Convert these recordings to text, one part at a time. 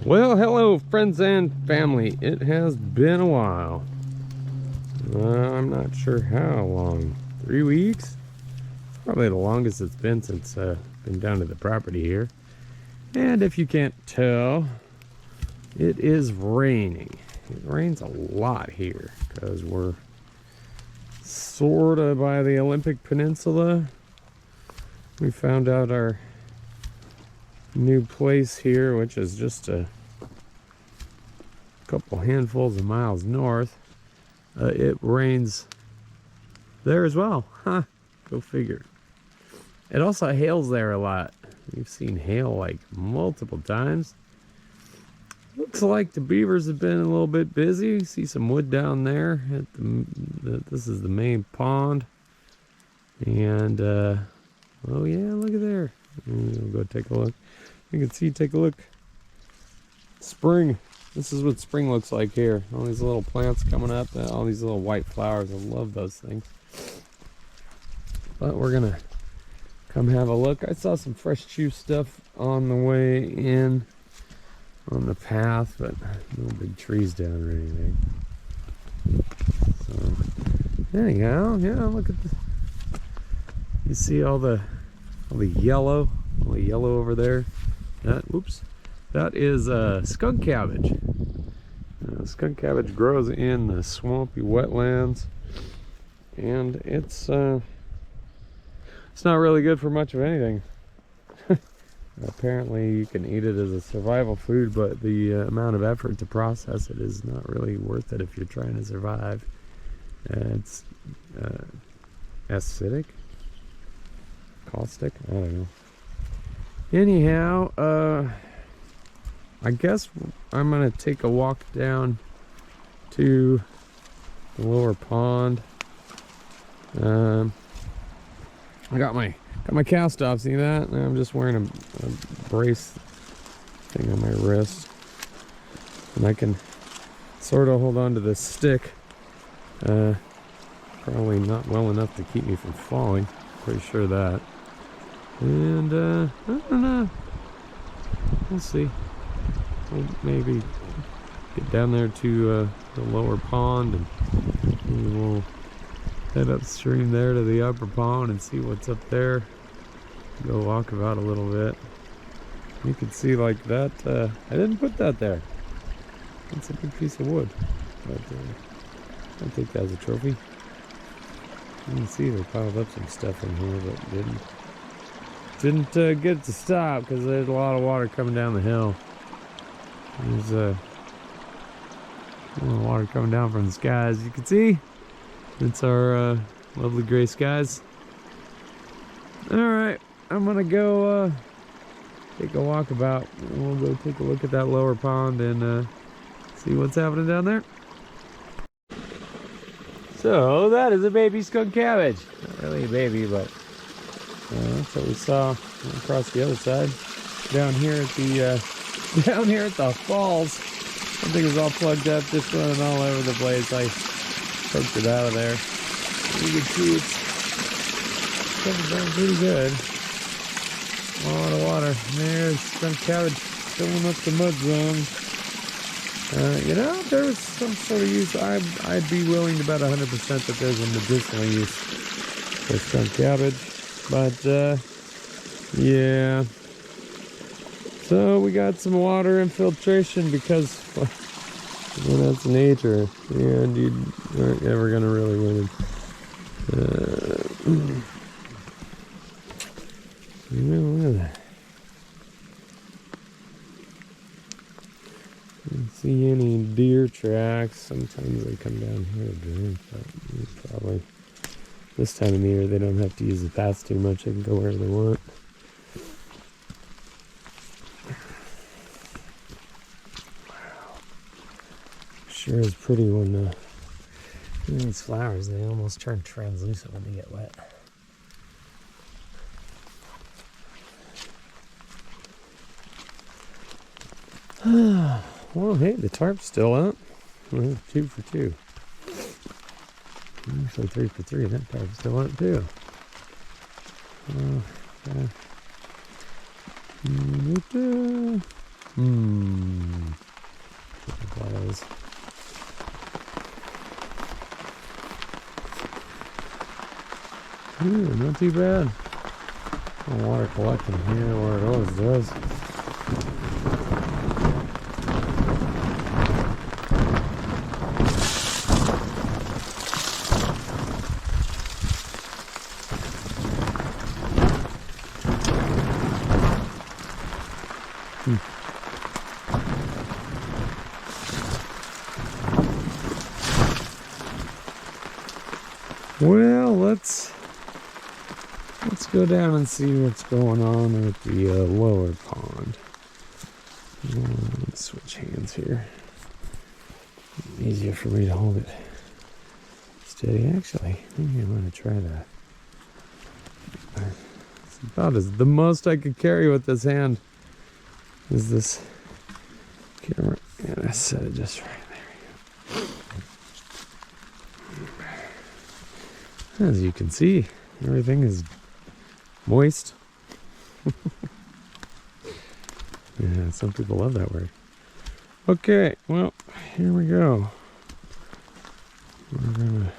Well, hello friends and family. It has been a while. I'm not sure how long. 3 weeks? Probably the longest it's been since been down to the property here. And if you can't tell, it is raining. It rains a lot here because we're sort of by the Olympic Peninsula. We found out our new place here, which is just a couple handfuls of miles north. It rains there as well. Huh, go figure. It also hails there a lot. We've seen hail like multiple times. Looks like the beavers have been a little bit busy. You see some wood down there. This is the main pond. And, oh yeah, look at there. We'll go take a look. You can see, take a look. Spring. This is what spring looks like here. All these little plants coming up, all these little white flowers. I love those things. But we're gonna come have a look. I saw some fresh chew stuff on the way in on the path, but no big trees down or anything. So anyhow, yeah, look at this. You see all the yellow over there. That is skunk cabbage. Skunk cabbage grows in the swampy wetlands, and it's not really good for much of anything. Apparently you can eat it as a survival food, but the amount of effort to process it is not really worth it if you're trying to survive. It's acidic, caustic, I don't know. Anyhow, I guess I'm gonna take a walk down to the lower pond. I got my cast off, see that? And I'm just wearing a brace thing on my wrist, and I can sort of hold on to this stick. Probably not well enough to keep me from falling, pretty sure of that. And I don't know, we'll see. We'll maybe get down there to the lower pond, and we'll head upstream there to the upper pond and see what's up there. Go walk about a little bit. You can see like that. I didn't put that there. It's a big piece of wood, but I'll take that as a trophy. You can see they piled up some stuff in here, but didn't get it to stop because there's a lot of water coming down the hill. There's a little water coming down from the sky, as you can see. It's our lovely gray skies. Alright, I'm gonna go take a walk about. We'll go take a look at that lower pond and see what's happening down there. So that is a baby skunk cabbage. Not really a baby, but that's what we saw across the other side. Down here at the falls, I think it's all plugged up, just running all over the place. I poked it out of there. You can see it's coming down pretty good. A lot of water. There's skunk cabbage filling up the mud zone. You know, there's some sort of use. I'd be willing to bet 100% that there's a medicinal use for skunk cabbage. But yeah. So we got some water infiltration because, well, that's nature, and you aren't ever gonna really win. Look at that. Don't see any deer tracks. Sometimes they come down here to drink, but probably this time of the year they don't have to use the path too much. They can go wherever they want. Sure is pretty when these flowers, they almost turn translucent when they get wet. Well, hey, the tarp's still out. Well, 2 for 2. Actually 3 for 3. That tarp's still out too. Okay. What that is. Ooh, not too bad. No water collecting here where it always does. Well, let's go down and see what's going on with the lower pond. Let's switch hands here. Easier for me to hold it steady. Actually, maybe I'm gonna try that. It's about as the most I could carry with this hand is this camera, and I set it just right there. As you can see, everything is moist. Yeah, some people love that word. Okay, well, here we go. We're gonna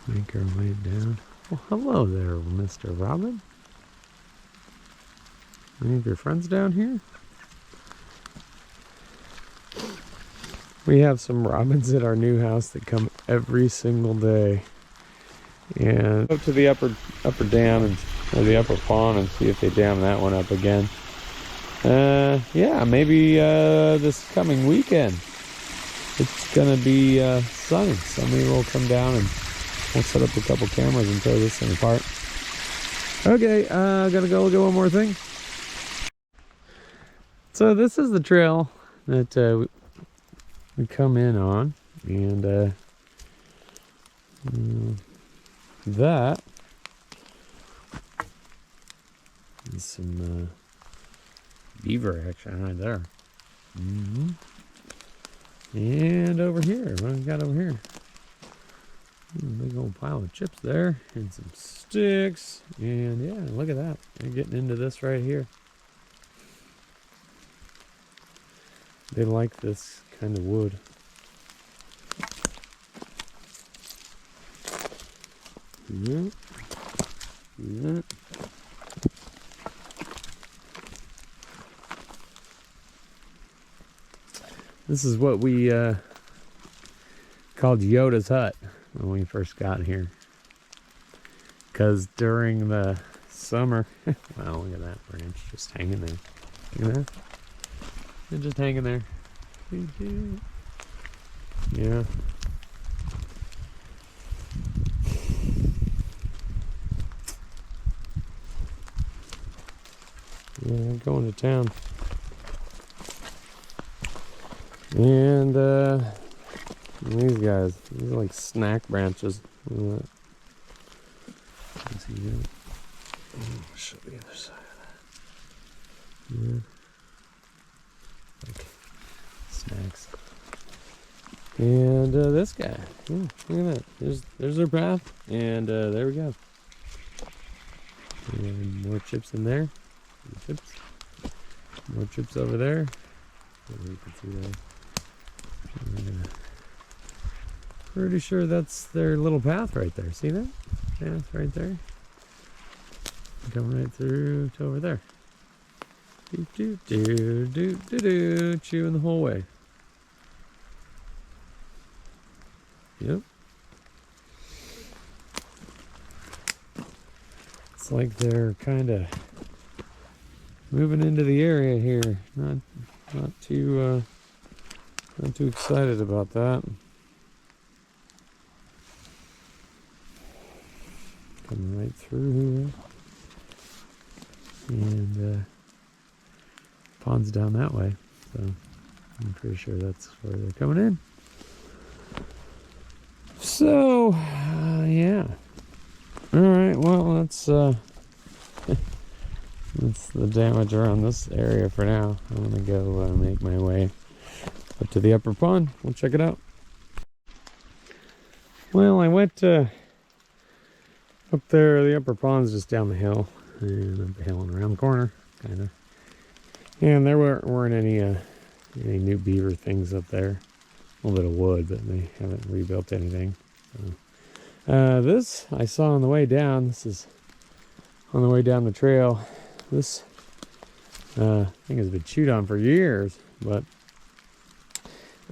make our way down. Well, hello there, Mr. Robin. Any of your friends down here? We have some robins at our new house that come every single day. And go to the upper dam or the upper pond and see if they dam that one up again. Yeah, maybe this coming weekend. It's gonna be sunny, so maybe we'll come down and we'll set up a couple cameras and tear this thing apart. Okay, gotta go look at one more thing. So this is the trail that we come in on, and that is some beaver action right there. And over here, what do we got over here? Big old pile of chips there, and some sticks, and yeah, look at that. They're getting into this right here. They like this kind of wood. Yeah. Yeah. This is what we called Yoda's hut when we first got here. Because during the summer, wow, look at that branch just hanging there. Look at that. It's just hanging there. Yeah. Yeah, I'm going to town. And these guys, these are like snack branches. Look at that. See that? I'll show the other side of that. Yeah. Like snacks. And this guy. Yeah, look at that. There's their path. And there we go. And more chips in there. Chips. More chips over there. You can see that. Pretty sure that's their little path right there. See that? Yeah, it's right there. Come right through to over there. Chewing the whole way. Yep. It's like they're kind of moving into the area here. Not too excited about that. Coming right through here. And pond's down that way. So I'm pretty sure that's where they're coming in. So, yeah. Alright, well, that's the damage around this area for now. I'm gonna go make my way up to the upper pond. We'll check it out. Well, I went up there. The upper pond's just down the hill, and up the hill and around the corner, kind of. And there weren't any new beaver things up there. A little bit of wood, but they haven't rebuilt anything. So. This I saw on the way down. This is on the way down the trail. This thing has been chewed on for years, but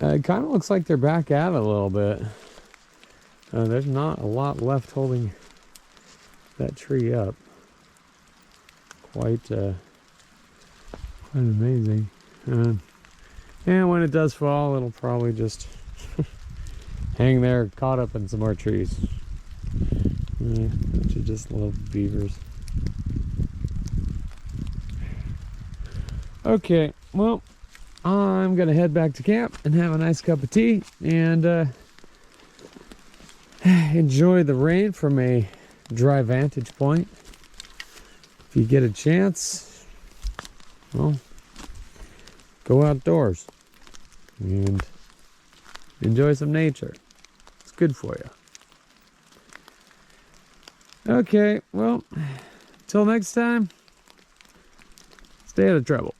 it kind of looks like they're back at it a little bit. There's not a lot left holding that tree up. Quite amazing. And when it does fall, it'll probably just hang there, caught up in some more trees. Which are just little beavers. Okay, well, I'm gonna head back to camp and have a nice cup of tea and enjoy the rain from a dry vantage point. If you get a chance, well, go outdoors and enjoy some nature. It's good for you. Okay, well, till next time, stay out of trouble.